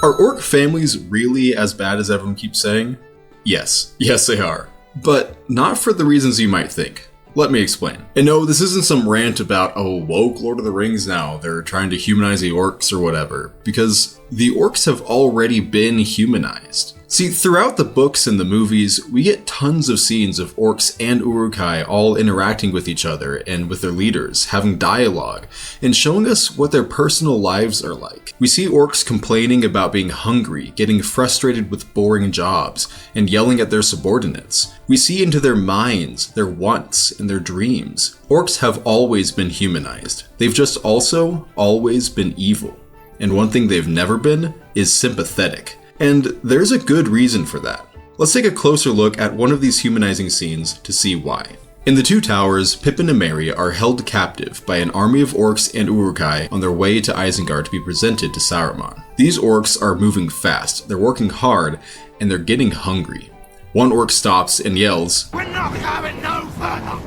Are orc families really as bad as everyone keeps saying? Yes they are. But not for the reasons you might think. Let me explain. And no, this isn't some rant about, oh, woke Lord of the Rings now, they're trying to humanize the orcs or whatever, because the orcs have already been humanized. See, throughout the books and the movies, we get tons of scenes of orcs and Uruk-hai all interacting with each other and with their leaders, having dialogue, and showing us what their personal lives are like. We see orcs complaining about being hungry, getting frustrated with boring jobs, and yelling at their subordinates. We see into their minds, their wants, and their dreams. Orcs have always been humanized. They've just also always been evil. And one thing they've never been is sympathetic. And there's a good reason for that. Let's take a closer look at one of these humanizing scenes to see why. In the Two Towers, Pippin and Merry are held captive by an army of orcs and Uruk-hai on their way to Isengard to be presented to Saruman. These orcs are moving fast, they're working hard, and they're getting hungry. One orc stops and yells, "We're not going no further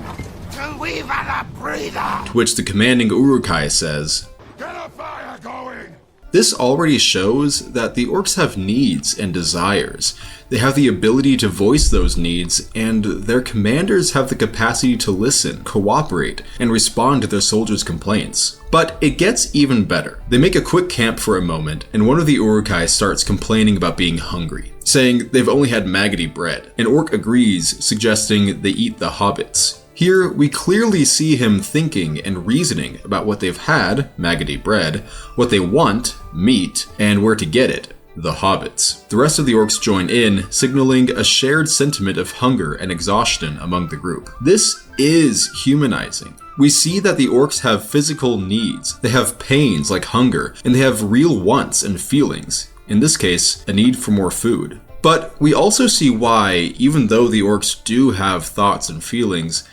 till we've had a breather!" To which the commanding Uruk-hai says, "Get a fire going!" This already shows that the orcs have needs and desires. They have the ability to voice those needs, and their commanders have the capacity to listen, cooperate, and respond to their soldiers' complaints. But it gets even better. They make a quick camp for a moment, and one of the Uruk-hai starts complaining about being hungry, saying they've only had maggoty bread. An orc agrees, suggesting they eat the hobbits. Here, we clearly see him thinking and reasoning about what they've had, maggoty bread, what they want, meat, and where to get it, the hobbits. The rest of the orcs join in, signaling a shared sentiment of hunger and exhaustion among the group. This is humanizing. We see that the orcs have physical needs, they have pains like hunger, and they have real wants and feelings, in this case, a need for more food. But we also see why, even though the orcs do have thoughts and feelings,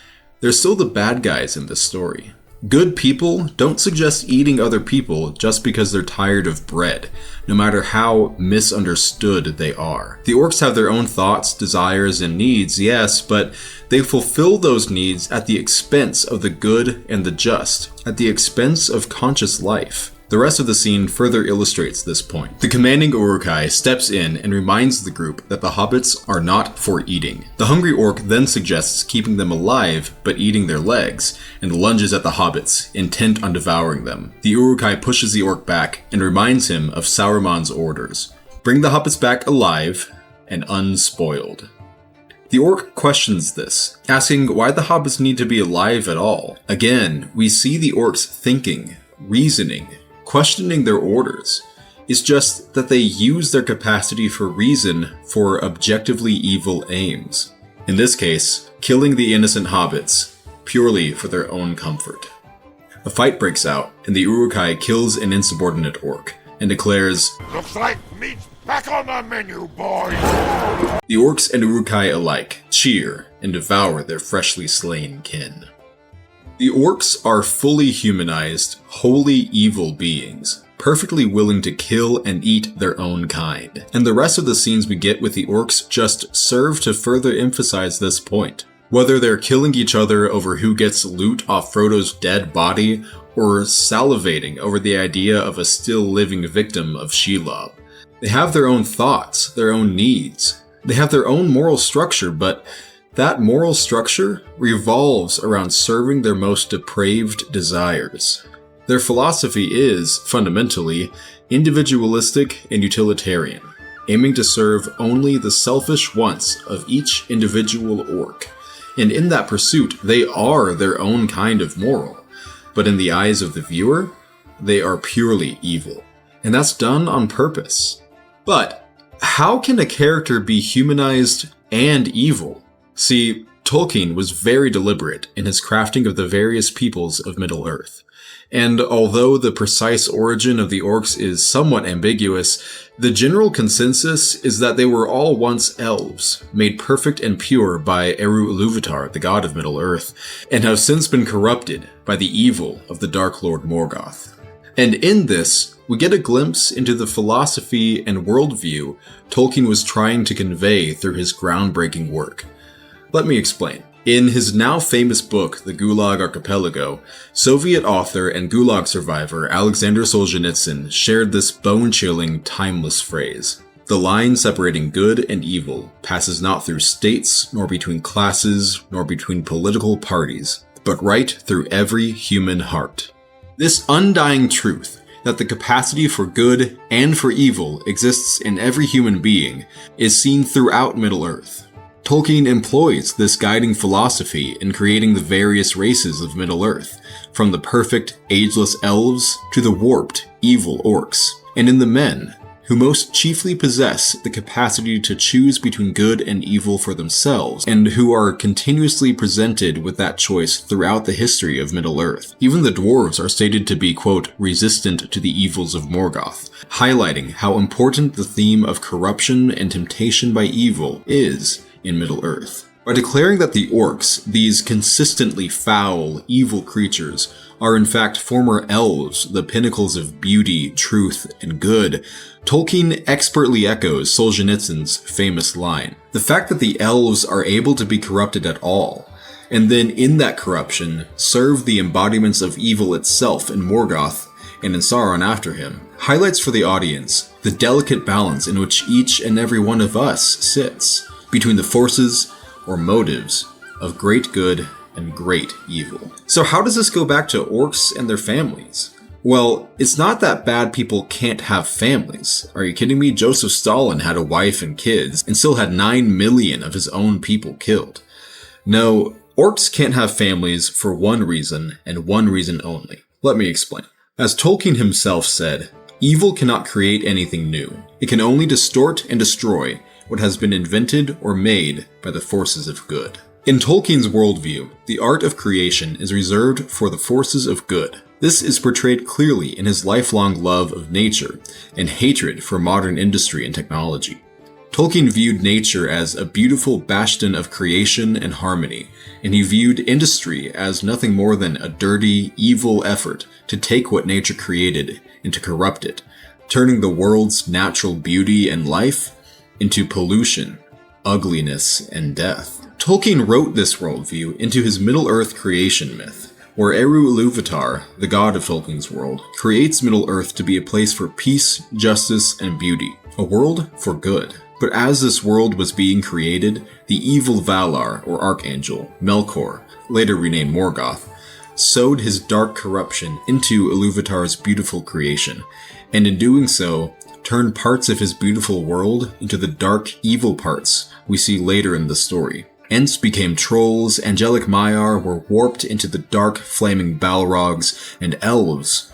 they're still the bad guys in this story. Good people don't suggest eating other people just because they're tired of bread, no matter how misunderstood they are. The orcs have their own thoughts, desires, and needs, yes, but they fulfill those needs at the expense of the good and the just, at the expense of conscious life. The rest of the scene further illustrates this point. The commanding Uruk-hai steps in and reminds the group that the hobbits are not for eating. The hungry orc then suggests keeping them alive, but eating their legs, and lunges at the hobbits, intent on devouring them. The Uruk-hai pushes the orc back and reminds him of Saruman's orders. Bring the hobbits back alive and unspoiled. The orc questions this, asking why the hobbits need to be alive at all. Again, we see the orcs thinking, reasoning, questioning their orders. It's just that they use their capacity for reason for objectively evil aims. In this case, killing the innocent hobbits, purely for their own comfort. A fight breaks out, and the Uruk-hai kills an insubordinate orc, and declares, "Looks like meat's back on the menu, boys!" The orcs and Uruk-hai alike cheer and devour their freshly slain kin. The orcs are fully humanized, wholly evil beings, perfectly willing to kill and eat their own kind. And the rest of the scenes we get with the orcs just serve to further emphasize this point. Whether they're killing each other over who gets loot off Frodo's dead body, or salivating over the idea of a still living victim of Shelob. They have their own thoughts, their own needs. They have their own moral structure, but that moral structure revolves around serving their most depraved desires. Their philosophy is, fundamentally, individualistic and utilitarian, aiming to serve only the selfish wants of each individual orc. And in that pursuit, they are their own kind of moral. But in the eyes of the viewer, they are purely evil. And that's done on purpose. But how can a character be humanized and evil? See, Tolkien was very deliberate in his crafting of the various peoples of Middle-earth. And although the precise origin of the orcs is somewhat ambiguous, the general consensus is that they were all once elves, made perfect and pure by Eru Ilúvatar, the god of Middle-earth, and have since been corrupted by the evil of the Dark Lord Morgoth. And in this, we get a glimpse into the philosophy and worldview Tolkien was trying to convey through his groundbreaking work. Let me explain. In his now famous book, The Gulag Archipelago, Soviet author and Gulag survivor Alexander Solzhenitsyn shared this bone-chilling, timeless phrase. The line separating good and evil passes not through states, nor between classes, nor between political parties, but right through every human heart. This undying truth, that the capacity for good and for evil exists in every human being, is seen throughout Middle-earth. Tolkien employs this guiding philosophy in creating the various races of Middle-earth, from the perfect, ageless elves to the warped, evil orcs, and in the men, who most chiefly possess the capacity to choose between good and evil for themselves, and who are continuously presented with that choice throughout the history of Middle-earth. Even the dwarves are stated to be, quote, resistant to the evils of Morgoth, highlighting how important the theme of corruption and temptation by evil is in Middle-earth. By declaring that the orcs, these consistently foul, evil creatures, are in fact former elves, the pinnacles of beauty, truth, and good, Tolkien expertly echoes Solzhenitsyn's famous line. The fact that the elves are able to be corrupted at all, and then in that corruption serve the embodiments of evil itself in Morgoth and in Sauron after him, highlights for the audience the delicate balance in which each and every one of us sits between the forces or motives of great good and great evil. So how does this go back to orcs and their families? Well, it's not that bad people can't have families. Are you kidding me? Joseph Stalin had a wife and kids and still had 9 million of his own people killed. No, orcs can't have families for one reason and one reason only. Let me explain. As Tolkien himself said, evil cannot create anything new. It can only distort and destroy what has been invented or made by the forces of good. In Tolkien's worldview, the art of creation is reserved for the forces of good. This is portrayed clearly in his lifelong love of nature and hatred for modern industry and technology. Tolkien viewed nature as a beautiful bastion of creation and harmony, and he viewed industry as nothing more than a dirty, evil effort to take what nature created and to corrupt it, turning the world's natural beauty and life into pollution, ugliness, and death. Tolkien wrote this worldview into his Middle-earth creation myth, where Eru Ilúvatar, the god of Tolkien's world, creates Middle-earth to be a place for peace, justice, and beauty, a world for good. But as this world was being created, the evil Valar, or Archangel, Melkor, later renamed Morgoth, sowed his dark corruption into Ilúvatar's beautiful creation, and in doing so, turned parts of his beautiful world into the dark, evil parts we see later in the story. Ents became trolls, angelic Maiar were warped into the dark, flaming Balrogs, and elves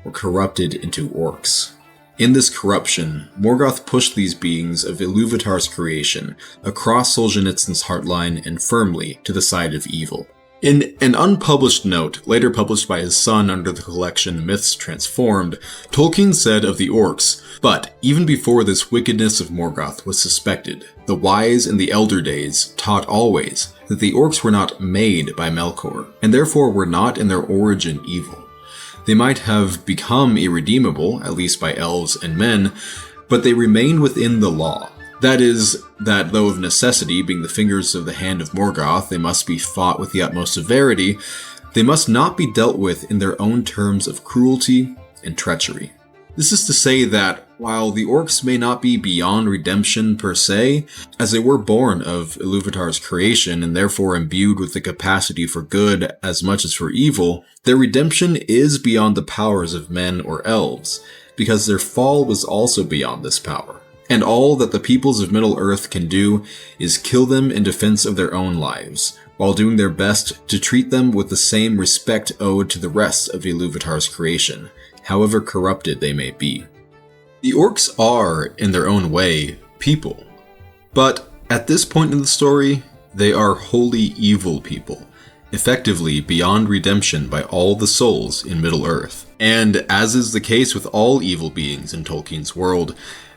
were corrupted into orcs. In this corruption, Morgoth pushed these beings of Ilúvatar's creation across Solzhenitsyn's heartline and firmly to the side of evil. In an unpublished note, later published by his son under the collection Myths Transformed, Tolkien said of the orcs, "But even before this wickedness of Morgoth was suspected, the wise in the elder days taught always that the orcs were not made by Melkor, and therefore were not in their origin evil. They might have become irredeemable, at least by elves and men, but they remained within the law. That is, that though of necessity, being the fingers of the hand of Morgoth, they must be fought with the utmost severity, they must not be dealt with in their own terms of cruelty and treachery." This is to say that, while the orcs may not be beyond redemption per se, as they were born of Ilúvatar's creation and therefore imbued with the capacity for good as much as for evil, their redemption is beyond the powers of men or elves, because their fall was also beyond this power. And all that the peoples of Middle-earth can do is kill them in defense of their own lives, while doing their best to treat them with the same respect owed to the rest of Ilúvatar's creation, however corrupted they may be. The orcs are, in their own way, people. But at this point in the story, they are wholly evil people, effectively beyond redemption by all the souls in Middle-earth. And as is the case with all evil beings in Tolkien's world,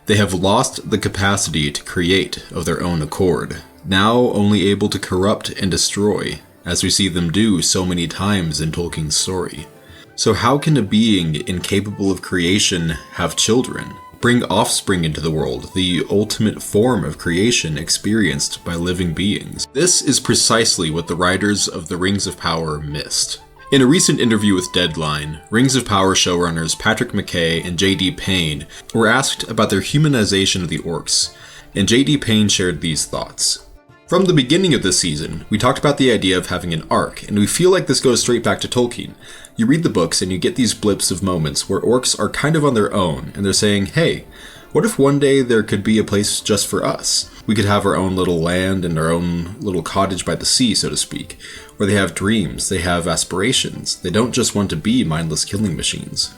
they have lost the capacity to create of their own accord, now only able to corrupt and destroy, as we see them do so many times in Tolkien's story. So how can a being incapable of creation have children? bring offspring into the world, the ultimate form of creation experienced by living beings. This is precisely what the writers of The Rings of Power missed. In a recent interview with Deadline, Rings of Power showrunners Patrick McKay and J.D. Payne were asked about their humanization of the orcs, and J.D. Payne shared these thoughts. From the beginning of this season, we talked about the idea of having an arc, and we feel like this goes straight back to Tolkien. You read the books and you get these blips of moments where orcs are kind of on their own, and they're saying, hey, what if one day there could be a place just for us? We could have our own little land and our own little cottage by the sea, so to speak, where they have dreams, they have aspirations, they don't just want to be mindless killing machines.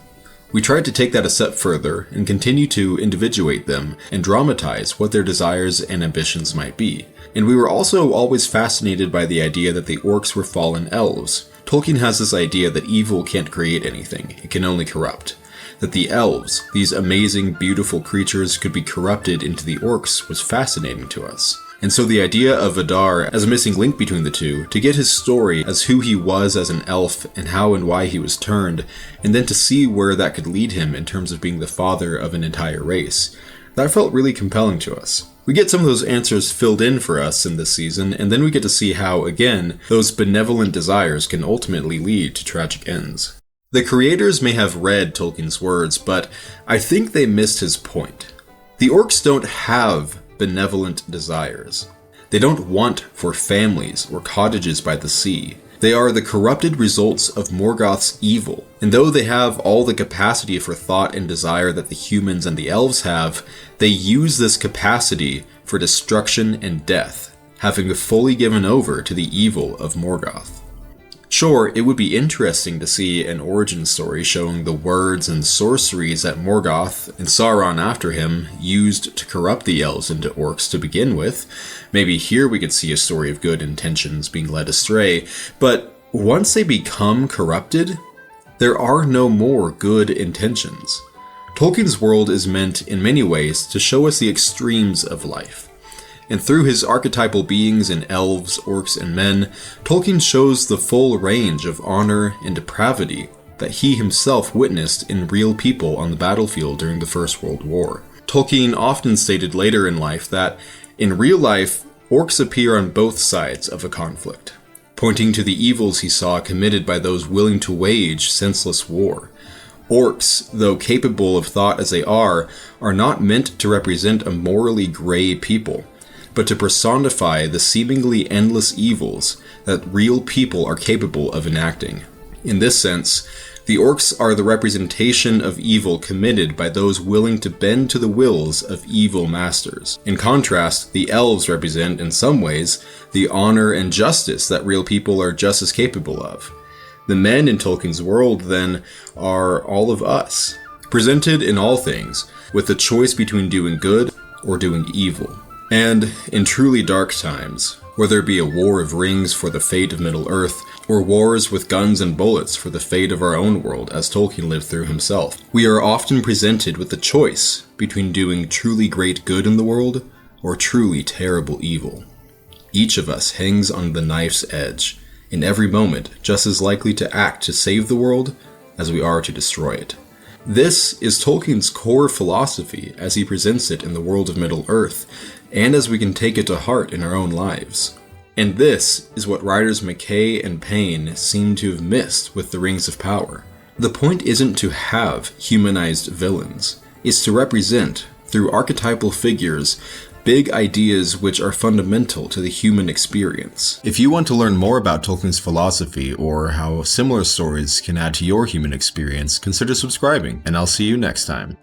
We tried to take that a step further and continue to individuate them and dramatize what their desires and ambitions might be. And we were also always fascinated by the idea that the orcs were fallen elves. Tolkien has this idea that evil can't create anything, it can only corrupt. That the elves, these amazing, beautiful creatures, could be corrupted into the orcs was fascinating to us. And so the idea of Vidar as a missing link between the two, to get his story as who he was as an elf and how and why he was turned, and then to see where that could lead him in terms of being the father of an entire race, that felt really compelling to us. We get some of those answers filled in for us in this season, and then we get to see how, again, those benevolent desires can ultimately lead to tragic ends. The creators may have read Tolkien's words, but I think they missed his point. The orcs don't have benevolent desires. They don't want for families or cottages by the sea. They are the corrupted results of Morgoth's evil, and though they have all the capacity for thought and desire that the humans and the elves have, they use this capacity for destruction and death, having fully given over to the evil of Morgoth. Sure, it would be interesting to see an origin story showing the words and sorceries that Morgoth, and Sauron after him, used to corrupt the elves into orcs to begin with. Maybe here we could see a story of good intentions being led astray, but once they become corrupted, there are no more good intentions. Tolkien's world is meant, in many ways, to show us the extremes of life. And through his archetypal beings in elves, orcs, and men, Tolkien shows the full range of honor and depravity that he himself witnessed in real people on the battlefield during the First World War. Tolkien often stated later in life that, in real life, orcs appear on both sides of a conflict, pointing to the evils he saw committed by those willing to wage senseless war. Orcs, though capable of thought as they are not meant to represent a morally gray people, but to personify the seemingly endless evils that real people are capable of enacting. In this sense, the orcs are the representation of evil committed by those willing to bend to the wills of evil masters. In contrast, the elves represent, in some ways, the honor and justice that real people are just as capable of. The men in Tolkien's world, then, are all of us, presented in all things, with the choice between doing good or doing evil. And in truly dark times, whether it be a war of rings for the fate of Middle-earth, or wars with guns and bullets for the fate of our own world as Tolkien lived through himself, we are often presented with the choice between doing truly great good in the world or truly terrible evil. Each of us hangs on the knife's edge, in every moment just as likely to act to save the world as we are to destroy it. This is Tolkien's core philosophy as he presents it in the world of Middle-earth, and as we can take it to heart in our own lives. And this is what writers McKay and Payne seem to have missed with The Rings of Power. The point isn't to have humanized villains, it's to represent, through archetypal figures, big ideas which are fundamental to the human experience. If you want to learn more about Tolkien's philosophy or how similar stories can add to your human experience, consider subscribing, and I'll see you next time.